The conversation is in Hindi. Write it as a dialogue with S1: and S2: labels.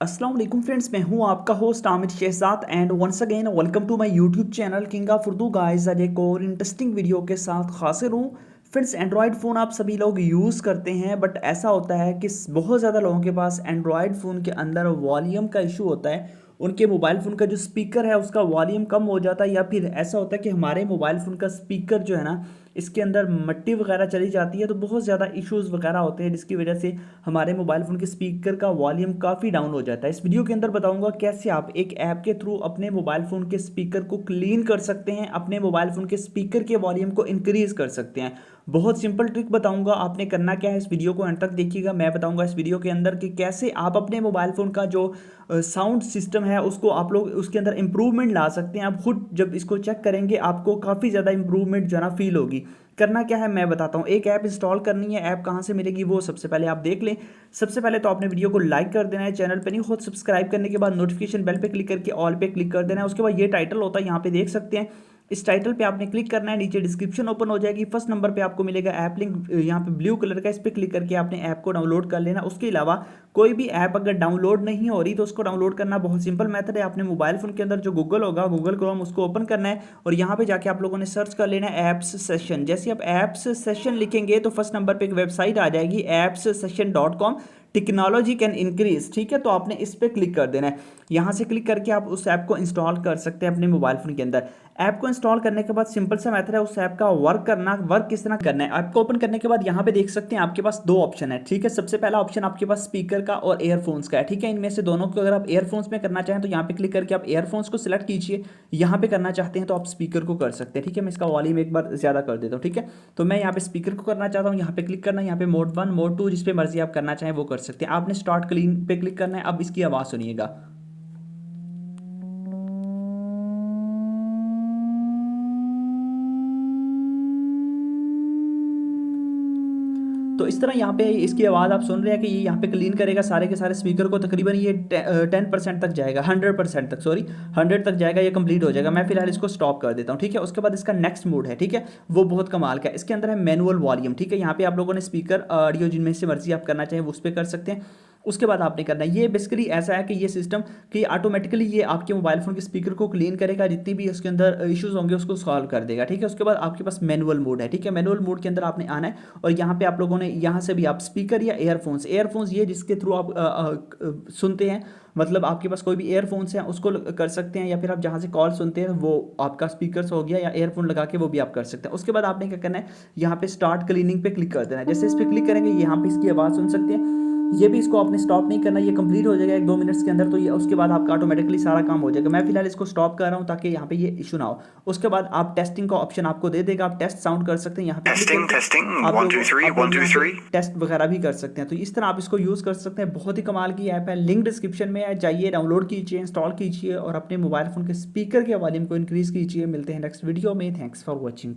S1: अस्सलाम वालेकुम फ्रेंड्स, मैं हूं आपका host Aamir Shahzad and once again welcome to my YouTube channel king of Urdu guys. आज एक और इंटरेस्टिंग वीडियो के साथ हाजिर हूं। फ्रेंड्स, एंड्रॉयड फ़ोन आप सभी लोग यूज़ करते हैं, बट ऐसा होता है कि बहुत ज़्यादा लोगों के पास एंड्रॉयड फ़ोन के अंदर वॉल्यूम का इशू होता है। उनके मोबाइल फ़ोन का जो स्पीकर है उसका वॉल्यूम कम हो जाता है, या फिर ऐसा होता है कि हमारे मोबाइल फ़ोन का स्पीकर जो है ना, इसके अंदर मिट्टी वगैरह चली जाती है, तो बहुत ज़्यादा इश्यूज़ वगैरह होते हैं, जिसकी वजह से हमारे मोबाइल फ़ोन के स्पीकर का वॉल्यूम काफ़ी डाउन हो जाता है। इस वीडियो के अंदर बताऊंगा कैसे आप एक ऐप के थ्रू अपने मोबाइल फ़ोन के स्पीकर को क्लीन कर सकते हैं, अपने मोबाइल फ़ोन के स्पीकर के वॉल्यूम को इंक्रीज़ कर सकते हैं। बहुत सिंपल ट्रिक बताऊंगा, आपने करना क्या है, इस वीडियो को अंत तक देखिएगा। मैं बताऊंगा इस वीडियो के अंदर कि कैसे आप अपने मोबाइल फ़ोन का जो साउंड सिस्टम है उसको आप लोग उसके अंदर इंप्रूवमेंट ला सकते हैं। आप खुद जब इसको चेक करेंगे आपको काफ़ी ज़्यादा इंप्रूवमेंट जो है ना फील होगी। करना क्या है मैं बताता हूँ। एक ऐप इंस्टॉल करनी है, ऐप कहाँ से मिलेगी वो सबसे पहले आप देख लें। सबसे पहले तो आपने वीडियो को लाइक कर देना है, चैनल पे नहीं खुद सब्सक्राइब करने के बाद नोटिफिकेशन बेल पे क्लिक करके ऑल पे क्लिक कर देना है। उसके बाद ये टाइटल होता है, यहाँ पे देख सकते हैं। इस टाइटल पे आपने क्लिक करना है, नीचे डिस्क्रिप्शन ओपन हो जाएगी। फर्स्ट नंबर पे आपको मिलेगा ऐप लिंक, यहाँ पे ब्लू कलर का, इस पर क्लिक करके आपने ऐप को डाउनलोड कर लेना। उसके अलावा कोई भी ऐप अगर डाउनलोड नहीं हो रही तो उसको डाउनलोड करना बहुत सिंपल मेथड है। आपने मोबाइल फोन के अंदर जो गूगल होगा, गूगल क्रोम, उसको ओपन करना है और यहाँ पे जाके आप लोगों ने सर्च कर लेना है ऐप्स सेशन। जैसे आप ऐप्स सेशन लिखेंगे तो फर्स्ट नंबर पे एक वेबसाइट आ जाएगी appssession.com, टेक्नोलॉजी कैन इंक्रीज। ठीक है, तो आपने इस पर क्लिक कर देना है। यहाँ से क्लिक करके आप उस ऐप को इंस्टॉल कर सकते हैं अपने मोबाइल फोन के अंदर। ऐप को इंस्टॉल करने के बाद सिंपल सा मेथड है उस ऐप का वर्क करना। वर्क किस तरह करना है, ऐप को ओपन करने के बाद यहाँ पे देख सकते हैं आपके पास दो ऑप्शन है। ठीक है, सबसे पहला ऑप्शन आपके पास स्पीकर का और एयरफोन्स का है। ठीक है, इनमें से दोनों को अगर आप एयरफोन्स में करना चाहें तो यहाँ पे क्लिक करके आप एयरफोन्स को सिलेक्ट कीजिए। यहाँ पे करना चाहते हैं तो आप स्पीकर को कर सकते हैं। ठीक है, मैं इसका वॉल्यूम एक बार ज्यादा कर देता हूँ। ठीक है, तो मैं यहाँ पे स्पीकर को करना चाहता हूँ, यहाँ पे क्लिक करना है। यहाँ पे मोड 1 मोड 2 जिस पे मर्जी आप करना चाहें वो कर सकते हैं। आपने स्टार्ट क्लीन पे क्लिक करना है। अब इसकी आवाज़ सुनिएगा। तो इस तरह यहाँ पे इसकी आवाज़ आप सुन रहे हैं कि ये यहाँ पे क्लीन करेगा सारे के सारे स्पीकर को। तकरीबन ये 10% तक जाएगा, 100% तक, सॉरी 100 तक जाएगा, ये कंप्लीट हो जाएगा। मैं फिलहाल इसको स्टॉप कर देता हूँ। ठीक है, उसके बाद इसका नेक्स्ट मोड है, ठीक है, वो बहुत कमाल का है। इसके अंदर है मैनुअल वॉल्यूम। ठीक है, यहाँ पे आप लोगों ने स्पीकर ऑडियो जिनमें से मर्जी आप करना चाहें वो उस पर कर सकते हैं। उसके बाद आपने करना है, ये बेसिकली ऐसा है कि ये सिस्टम कि ऑटोमेटिकली ये आपके मोबाइल फोन के स्पीकर को क्लीन करेगा, जितनी भी उसके अंदर इश्यूज होंगे उसको सॉल्व कर देगा। ठीक है, उसके बाद आपके पास मैनुअल मोड है। ठीक है, मैनुअल मोड के अंदर आपने आना है और यहाँ पे आप लोगों ने यहाँ से भी आप स्पीकर या एयरफोन्स ये जिसके थ्रू आप सुनते हैं, मतलब आपके पास कोई भी एयरफोन्स हैं उसको कर सकते हैं, या फिर आप जहाँ से कॉल सुनते हैं वो आपका स्पीकर हो गया, या एयरफोन लगा के वो भी आप कर सकते हैं। उसके बाद आपने क्या करना है, यहाँ पे स्टार्ट क्लीनिंग पे क्लिक कर देना है। जैसे इस पर क्लिक करेंगे यहाँ पे इसकी आवाज़ सुन सकते हैं। ये भी इसको आपने स्टॉप नहीं करना, ये कंप्लीट हो जाएगा 1-2 मिनट्स के अंदर। तो ये उसके बाद आपका ऑटोमेटिकली सारा काम हो जाएगा। मैं फिलहाल इसको स्टॉप कर रहा हूँ ताकि यहाँ पे ये इशू ना हो। उसके बाद आप टेस्टिंग का ऑप्शन आपको दे देगा, आप टेस्ट साउंड कर सकते हैं। यहाँ पे
S2: Testing, testing.
S1: आप
S2: One,
S1: लोग
S2: two, three.
S1: आप
S2: One,
S1: लोग
S2: two,
S1: यहाँ पे
S2: three.
S1: टेस्ट वगैरह भी कर सकते हैं। तो इस तरह आप इसको यूज़ कर सकते हैं। बहुत ही कमाल की ऐप है, लिंक डिस्क्रिप्शन में है, जाइए डाउनलोड कीजिए, इंस्टॉल कीजिए और अपने मोबाइल फ़ोन के स्पीकर के वॉल्यूम को इंक्रीज़ कीजिए। मिलते हैं नेक्स्ट वीडियो में। Thanks for watching.